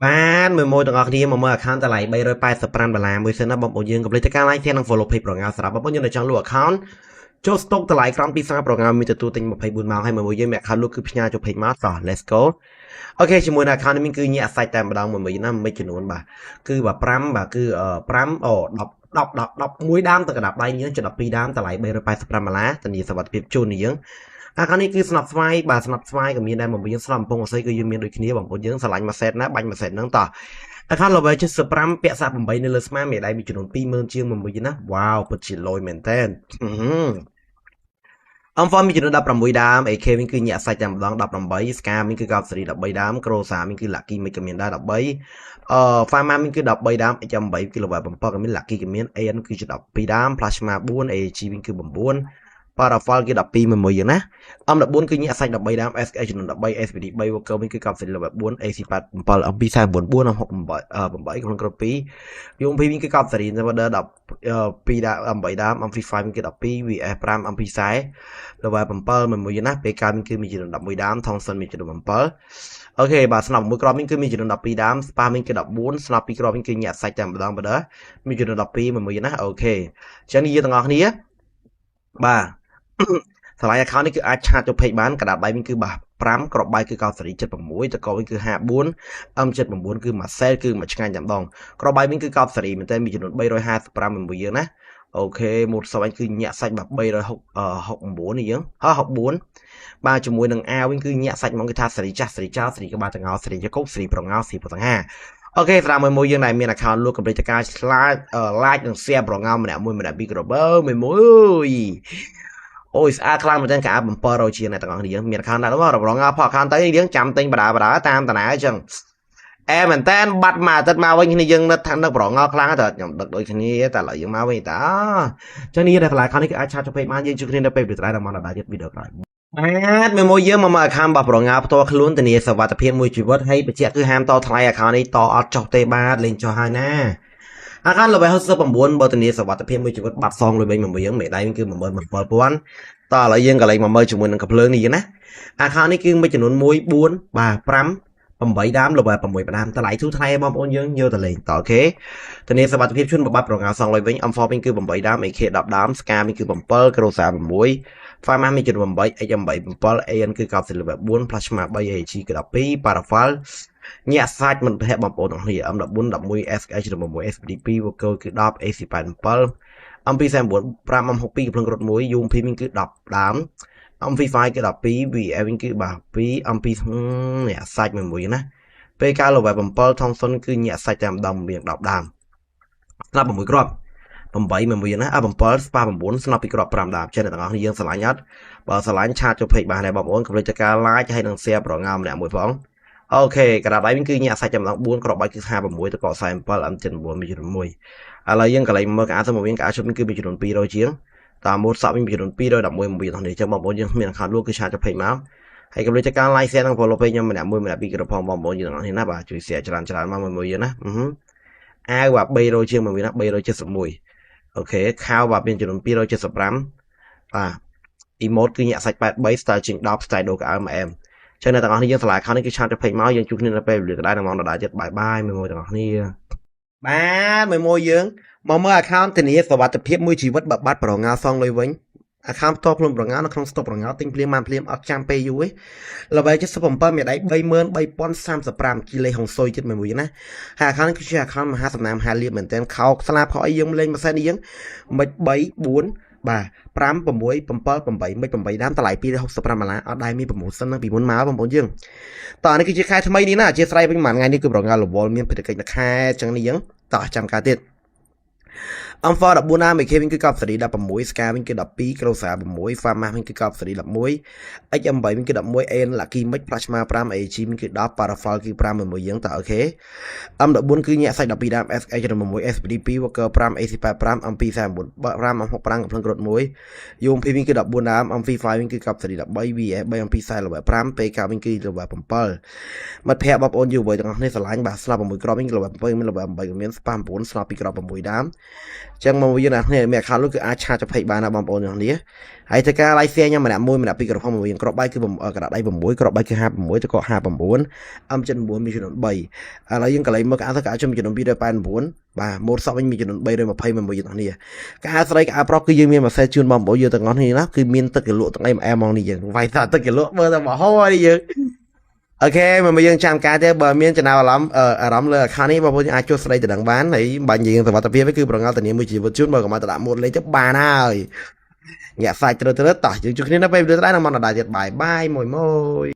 បានមួយទាំងអស់គ្នាមកមើល account តម្លៃ$385មួយសិនណាបងប្អូនយើងកុំភ្លេចទៅការ like share និង follow page ប្រងាសម្រាប់បងប្អូនយើងដែលចង់លក់ account ចូលស្តុកតម្លៃក្រោមទីផ្សារប្រងាមានទទួលទិញ24ម៉ោងហើយមួយយើងមាន account លក់គឺផ្ញើចូល page មកតោះ let's go អូខេជាមួយនឹង account នេះមានគឺញាក់សាច់តែម្ដងមួយណាមិនចំនួនបាទគឺបាទ5បាទគឺ5អូ10ដើមទៅកណ្ដាប់ដៃយើងចុះ12ដើមតម្លៃ$385ធានាសុវត្ថិភាពជូនយើងអាខាងនេះគឺស្នប់ស្វាយបាទស្នប់ស្វាយក៏មានដែរមកយើងស្នប់កំពង់អស័យគឺយើងមានដូចគ្នាបងប្អូនយើងឆ្លាញ់មួយសេតណាបាញ់មួយសេតហ្នឹងតោះអាខាង level 75ពាក់សា8នៅលើស្មាមេដៃមានចំនួន20000ជាង1ណាវ៉ាវពិតជាលយមែនតើអំហ្វមមានចំនួន16ដើម AK វិញគឺញាក់សាច់តែម្ដង18 Scar វិញគឺកោបសេរី13ដើម Crosa វិញគឺ Lucky មិនក៏មានដែរ13Pharma វិញគឺ13ដើម H8 គឺ level 7ក៏មាន Lucky ក៏មាន AN គឺជា12ដើម Plasma 4 AG វិញគឺ9Parafal គឺ12មួយយ៉ាងណាអំ14គឺញាក់សាច់13ដើម SK ចំនួន13 SPD 3 Worker វិញគឺកោបសេរី level 4 AC 87អំ2 44អំ68ក្នុងក្រុម2យង P វិញគឺកោបសេរី level 12ដើម8ដើមអំ Free Fire វិញគឺ12 VS 5អំ2 40 level 7មួយយ៉ាងណាពេលកើតវិញគឺមានចំនួន11ដើម Thompson មានចំនួន7អូខេបាទស្នប់មួយគ្រាប់វិញគឺមានចំនួន12ដើម Spa វិញគឺ14ស្នប់2គ្រាប់វិញគឺញាក់សាច់តែម្ដងមានចំនួន12មួយយ៉ាងណាអូខេអញ្ចឹងយើងទាំងអស់គ្នាបាទឆ្លៃ account នេះគឺអាចឆាតចូល page បានកណ្ដាប់ដៃវិញគឺបាទ5ក្របបាយគឺកោសេរី76តកវិញគឺ54 M79 គឺមួយ cell គឺមួយឆ្ងាញ់តែម្ដងក្របបាយវិញគឺកោសេរីមែនតើមានចំនួន355មួយយើងណាអូខេម៉ូតសវិញគឺញាក់សាច់បាទ369នេះយើង64បាទជាមួយនឹងអាវិញគឺញាក់សាច់ហ្មងគឺថាសេរីចាស់សេរីចោលសេរីក្បាលចង្អោសេរីចកុកសេរីប្រងោសេរីប្រតង្ហាអូខេសម្រាប់មួយយើងដែលមាន account លក់កម្រិតការឆ្លាត like និង share ប្រងោម្នាក់មួយពីក្របមួយអូយស្អាតខ្លាំងមែនទែនកា700ជាងអ្នកទាំងអស់គ្នាមាន account ដែររងផ account ទៅយើងចាំទិញបដាតាមតាណាអញ្ចឹងអែមែនតើបាត់មកអាទិត្យមកវិញគ្នាយើងនឹកថានឹកប្រងល់ខ្លាំងតែខ្ញុំដឹកដូចគ្នាតែឥឡូវយើងមកវិញតាចឹងនេះតែកន្លែងខាងនេះគឺអាចឆាតចូលពេកបានយើងជួបគ្នានៅពេលវិទ្យាដល់មកដល់ទៀតវីដេអូក្រោយបាទមួយយើងមក account របស់ប្រងល់ផ្ទាល់ខ្លួនធានាសុវត្ថិភាពមួយជីវិតហើយបញ្ជាក់គឺហាមតថ្លៃ account នេះតអត់ចុះទេបាទលេងចុះហើយណាអាខាងល្បែ69បើធានាសុវត្ថិភាពមួយជីវិតបាត់សងលុយវិញមួយយើងមេដៃគឺ17000តឥឡូវយើងកន្លែងមកមើលជាមួយនឹងកំភ្លើងនេះណាអាខាងនេះគឺមួយចំនួន1 4បាទ5 8ដើម level 6ដើមតម្លៃទូថ្លៃបងប្អូនយើងយកទៅលេងតអូខេធានាសុវត្ថិភាពជូនបបាត់ប្រងាសងលុយវិញ M4 វិញគឺ8ដើម AK 10ដើម Scar វិញគឺ7 Crosa 6 Pharma មានចំនួន8 H8 7 AN គឺកោបសិល level 4 Plasma 3 AG គឺ12 Parafal ញាក់សាច់មិនប្រហែលបងប្អូនទាំងគ្នា M14 11 SH 6 SPD2 Worker គឺ10 AC87 M249 5 M62 កំភ្លើងរត់1 UMP វិញគឺ10ដើម M5 គឺ12 VF វិញគឺបាទ2 M2 ញាក់សាច់មួយណាពេលកាល level 7 Thompson គឺញាក់សាច់តែម្ដងមាន10ដើមស្លាប់6គ្រាប់8មួយណា7 Spa 9ស្នប់ពីគ្រាប់5ដើមចេះអ្នកទាំងអស់គ្នាយើងឆ្លាញ់អត់បើឆ្លាញ់ឆាតចូលពេកបានដែរបងប្អូនកុំភ្លេចទៅការ like ហើយនិង share ប្រងើម្នាក់មួយផងអូខេក្រាបដៃវិញគឺញាក់សាច់តែម្ដង4គ្រាប់បាយគឺ56ទៅក47 M79 មានចំនួន1ឥឡូវយើងកន្លែងមើលកាសមកវិញកាឈុតវិញគឺមានចំនួន200ជាងតាមម៉ូតសក់វិញមានចំនួន211មួយទាំងនេះចឹងបងប្អូនយើងមាន account លក់គឺឆាតចូលពេកមកហើយកុំភ្លេចទៅការ like share និង follow page ខ្ញុំម្នាក់មួយពីក្រផងបងប្អូនយើងទាំងនេះណាបាទជួយ share ច្រើនមកមួយយើងណាអាវបាទ300ជាងមួយណា371អូខេខោបាទមានចំនួន275បាទ emote គឺញាក់សាច់ 83 style ជាង10 style ដូកអើមអែមចឹងអ្នកទាំងអស់គ្នាយើងឆ្លាយខោនេះគឺឆាតទៅពេញមកយើងជួបគ្នានៅពេលវេលាដដែលនឹងមកដល់ទៀតបាយបាយមួយទាំងអស់គ្នាបាទមួយយើងមកមើល account ធានាសុវត្ថិភាពមួយជីវិតបើបាត់ប្រងាសងលុយវិញ account ផ្ទាល់ខ្លួនប្រងានៅក្នុង stock ប្រងាទិញភ្លាមបានភ្លាមអត់ចាំពេលយូរទេល្បី77មេដៃ33035គីលេហុងស៊ុយចិត្តមួយណាហើយ account នេះគឺជា account មហាសំណាមហាលៀបមែនតើខោស្លាផអីយើងលេងមួយសែននេះយើងមិន3 4បាទ5 6 7 8មិន8ដើមតម្លៃ$265អត់ដែរមានប្រម៉ូសិននឹងពីមុនមកបងប្អូនយើងតោះនេះគឺជាខែថ្មីនេះណាអធិស្ឋានវិញមួយថ្ងៃនេះគឺប្រងាលរវល់មានភារកិច្ចនៅខែចឹងនេះយើងតោះចាំការទៀតអំហ្វ14ណាមេខេវិញគឺកប់សេរី16 Scar វិញគឺ12 Crosa 6 Pharma វិញគឺកប់សេរី11 HM8 វិញគឺ11 AN Lucky Mix Plasma 5 AG វិញគឺ10 Parafal គឺ5មួយយើងតើអូខេ M14 គឺញាក់សាច់12ដើម SH 6 SPD2 Worker 5 AC85 M249 5 M65 កំភ្លើងគ្រុត1 UMP វិញគឺ14ដើម M5 វិញគឺកប់សេរី13 VS 3 M240 level 5 PK វិញគឺ level 7មិត្តភ័ក្តិបងប្អូនយូរវ័យទាំងអស់គ្នាស្រឡាញ់បាទស្លាប់6គ្រាប់វិញ level 7មាន level 8ក៏មាន Spam 9ស្លាប់2គ្រាប់6ដើម ចឹងមកយើងណាគ្នាមាន account នោះគឺអាចឆាត20បានណាបងប្អូនទាំងនេះហើយធ្វើការ live share ខ្ញុំម្នាក់1ម្នាក់2ក្របផងមកវិញក្របបាយគឺក្រាដៃ6ក្របបាយគឺ56ទៅក៏59អំចំនួន9មានចំនួន3ឥឡូវយើងកន្លែងមើលការធ្វើការចំនួន289បាទម៉ូតសក់វិញមានចំនួន320មកយើងទាំងនេះការស្រីការប្រុសគឺយើងមានម៉ាសេជូនបងប្អូនយើងទាំងអស់គ្នាណាគឺមានទឹកកលក់ទាំងអីមកមកនេះយើងវាយថាទឹកកលក់មើលតែមកហោនេះយើងអូខេមកយើងចាំការទេបើមានចំណាប់អារម្មណ៍លើ account នេះបងប្អូនអាចចុះស្ដីទៅដឹងបានហើយបាញ់យើងសុវត្ថិភាពគឺប្រងល់តានាមួយជីវិតជូនបើកុំឲ្យទៅដាក់ម៉ូតលេងទៅបានហើយញាក់សាច់ត្រូវតោះយើងជួបគ្នានៅពេលវីដេអូក្រោយនឹងមកដល់ទៀតបាយបាយមួយ